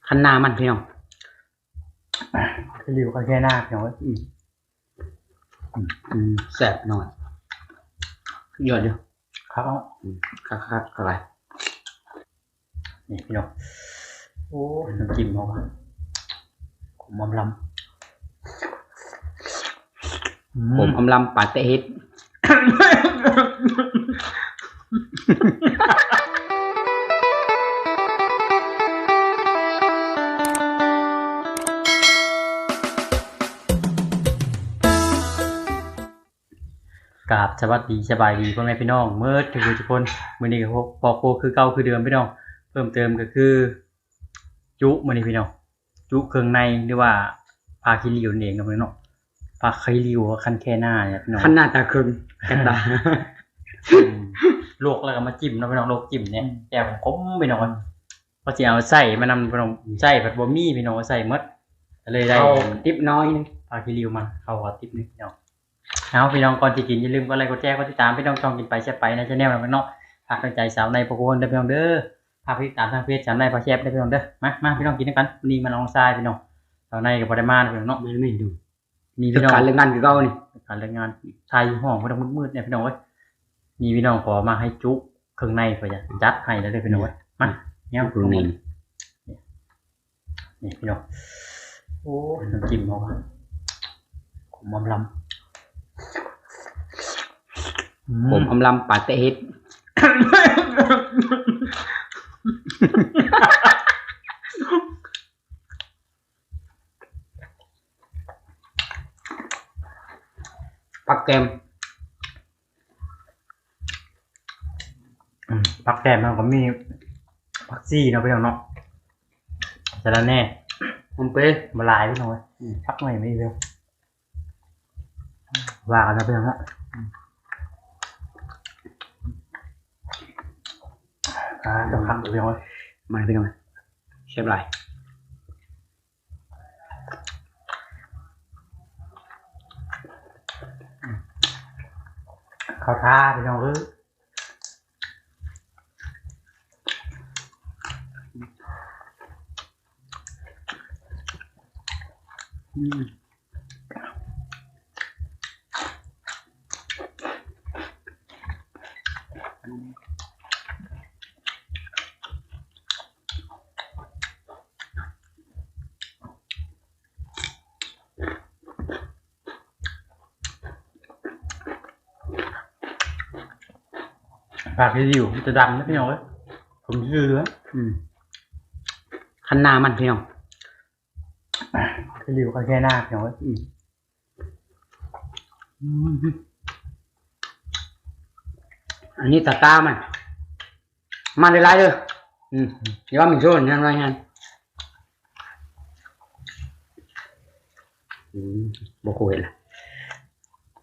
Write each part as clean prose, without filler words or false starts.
คันหน้ามันพี่น้องรีวิวก็แค่หน้าพี่น้องแสบหน่อยยอดเดียวครับครับอะไรนี่พี่น้องโอ้น้ำจิ้มเขาผมอมลำผมอมลำปาเตเฮ็ดกราบสวัสดีสบายดีพ่อแม่พี่น้องเมื่อทุกคนมื้อนี้ก็พอโคคือเก่าคือเดิมพี่น้องเพิ่มเติมก็คือจุมื้อนี้พี่น้องจุเครื่องในหรือว่าปลาคิริวนั่นเองนะพี่น้องปลาคิริวคันแค่หน้าเนี่ยพี่น้องคันหน้าตาครึงกันตาลวกแล้วก็มาจิ้มนะพี่น้องลวกจิ้มเนี่ยแจ่วขมพี่น้องพอสิเอาใส่มานำพี่น้องใส่ผัดบะหมี่พี่น้องใส่หมดเลยได้ติ๊บน้อยนึงปลาคิริวมาเข้ากับติ๊บนึงพี่น้องเอาพี่น้องก่อนที่กินอย่าลืมกดไลค์กดแชร์กดติดตามพี่น้องช่องกินไปแชร์ไปในช่องเราพี่น้องฝากกำลังใจสาวในประโคนเด้อพี่น้องเด้อฝากติดตามทางเพจสาวในพอแชร์ได้พี่น้องเด้อมาพี่น้องกินด้วยกันวันนี้มาลองทรายพี่น้องสาวในกับปริมาณพี่น้องเนาะไม่ดูมีพี่น้องการเรื่องงานคือเก่านี่การเรื่องงานชายห้องพี่น้องมืดๆเนี่ยพี่น้องเว้ยมีพี่น้องขอมาให้จุเครื่องในเพื่อจะจัดให้แล้วเลยพี่น้องเว้ยมาเนี่ยเครื่องในนี่พี่น้องโอ้น้ำจิ้มเขาผมอมลำผมอมลำปาเตเฮ็ดปักแกมผักแกมมันก็มีผักซี่เนาะพี่น้องเนาะจะแล้วแน่มันเป๊ะมาลายพี่น้องผักหน่อยไม่เร็วว่ากันนะพี่น้องเนาะจะพักพี่น้องมาพี่น้องเชฟไรข้าวท่าพี่น้องปากที่อยู่จะดำนะพี่น้องผมชื่อคันหน้ามันพี่น้องที่อยู่ก็แค่หน้าพี่น้องอันนี้ตาตามันได้ไรเลยเดี๋ยวว่ามันโซนยังไงฮะบ่คุยละ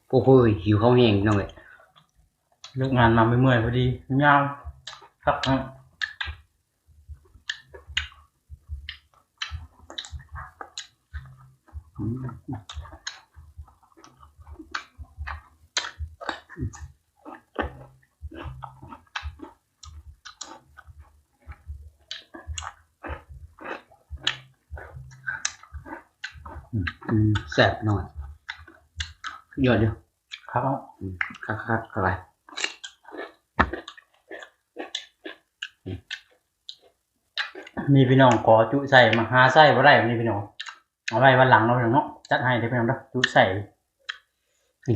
บ่คุยหิวข้าวแห้งน้องเอ้ยเลิกงานมาไม่เมื่อยพอดียาวครับแสบหน่อยยอดเดียวครับครับอะไรมีพี่น้องขอจุใส่มาหาไส้ว่าไรแบบนี้พี่น้องเอาไว้วันหลังเราพี่น้องเนาะจัดให้ได้พี่น้องเนาะจุใส่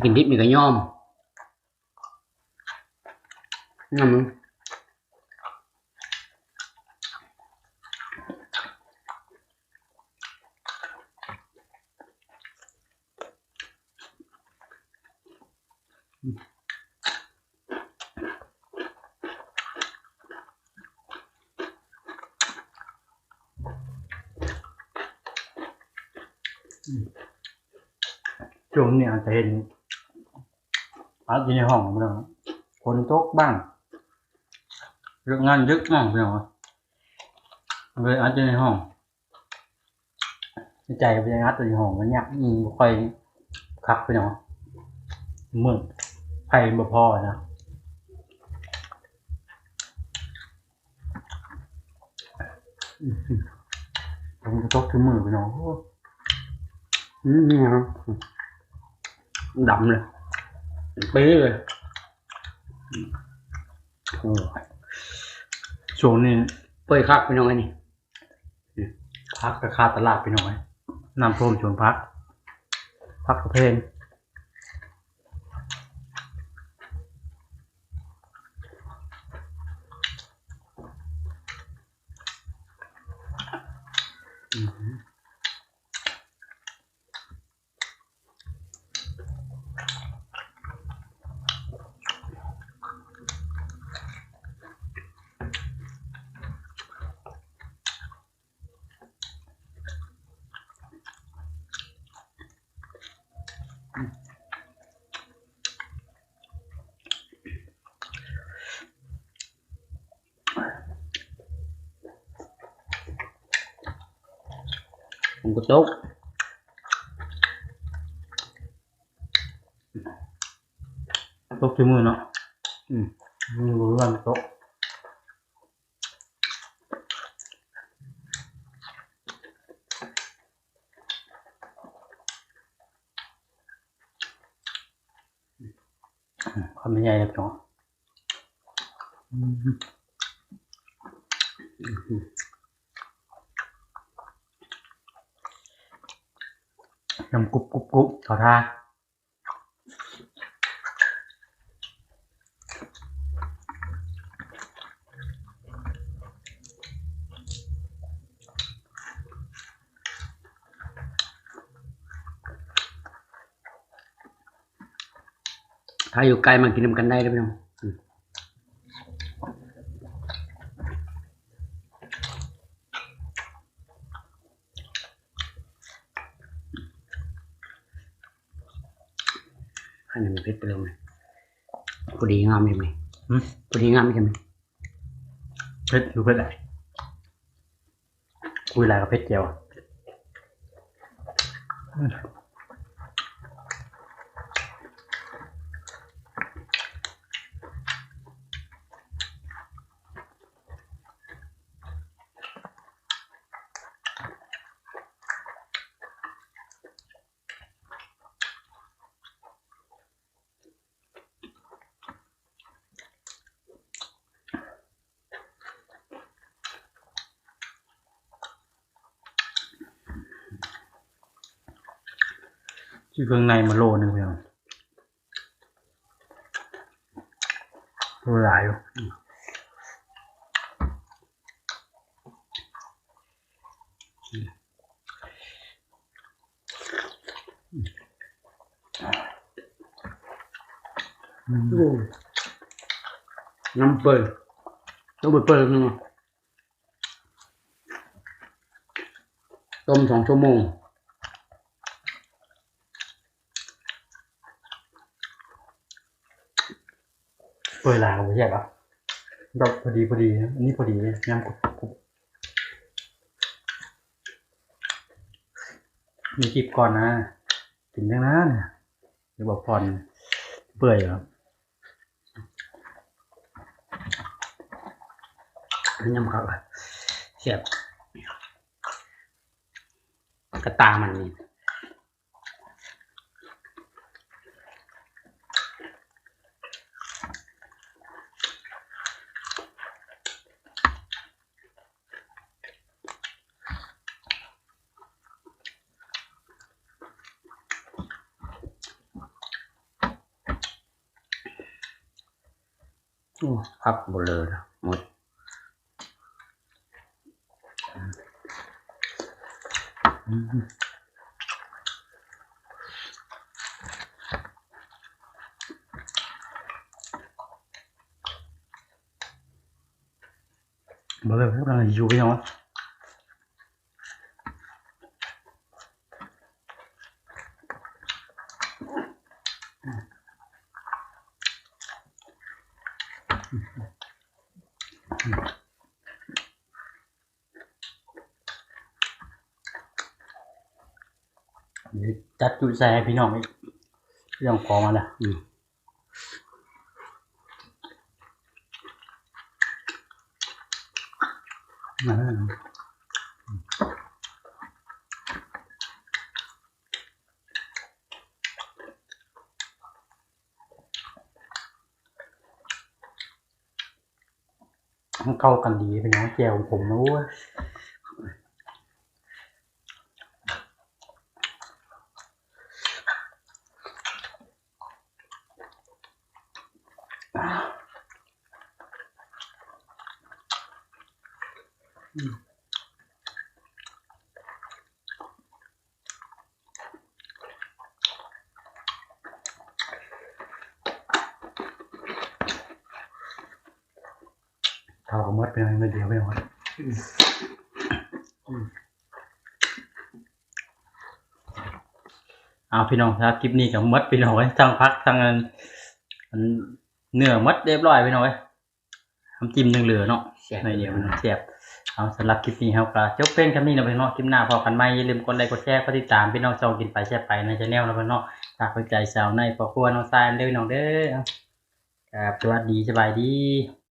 กินดิบนี่ก็ย่อมงั้นมึงช่วงนี้อาจจะเห็นอาจจะในห้องพี่น้องคนตกบ้างเรื่องงานยึกมั่งพี่น้องเลยอาจจะในห้องใจไปงัดตัวในห้องมันยากบ่ค่อยคักพี่น้องมึงไผ่บ่พอนะ ผมจะตกถึงมือพี่น้อง นี่ครับดำเลยปีเลยโอ้ย ช่วงนี้ เปื่อยคักพี่น้องไอ้นี่ พักกับค่าตลาดพี่น้องน้ำท่วมชวนพักกระเพงผมก็โต๊ะ ตกถึงมือเนาะมือรู้ว่ามันตกความเป็นใหญ่เลยพี่น้องยำกรุบขอทาถ้าอยู่ไกลมากินน้ำกันได้ด้วยพี่น้องให้มันเผ็ดไปเลยไหมพอดีงามใช่ไหมพอดีงามใช่ไหม เพชรดูเพชรอะไรคุยอะไรกับเพชรเจียวที่เครื่องในมาโลนึงพี่น้องดูหลายอยู่น้ำเปิดต้องไปเปิดนึงต้ม2 ชั่วโมงเปิดหลายกับไม่ใช่ปะดอกพอดีนะอันนี้พอดีเลยน้ำกรุบมีคลิปก่อนนะถึงเรื่องนั้นเดี๋ยวบอกผ่อนเปื่อยครับ ยำครับเสียบกระตามันนี่พับหมดเลยหมดบอกเลยกำลังอยู่พี่น้องจัดจุใจให้พี่น้องอีกเรื่องของมาแล้วมาแล้ว มันเข้ากันดีพี่น้องแจ่วของผมนะเว้ยเข้ากับมดเป็นอะไรเดียวไปหมดเอาพี่น้องครับคลิปนี้กับมดพี่น้องไว้ทั้งพักทั้งอันเนื้อมดเรียบร้อยพี่น้องไว้ทำจิ้มยังเหลือเนาะ แซ่บ ในเดียวมันเสียบเอาสำหรับคลิปนี้ครับก็จบเป็นคำนี้นะพี่น้องคลิปหน้าพอกันไหมอย่าลืมกดไลค์กดแชร์กดติดตามพี่น้องจองกินไปแชร์ไปในชาแนลนะพี่น้องฝากกดใจสาวในพอครัวน้องทรายเด้อน้องเด้อครับสวัสดีสบายดี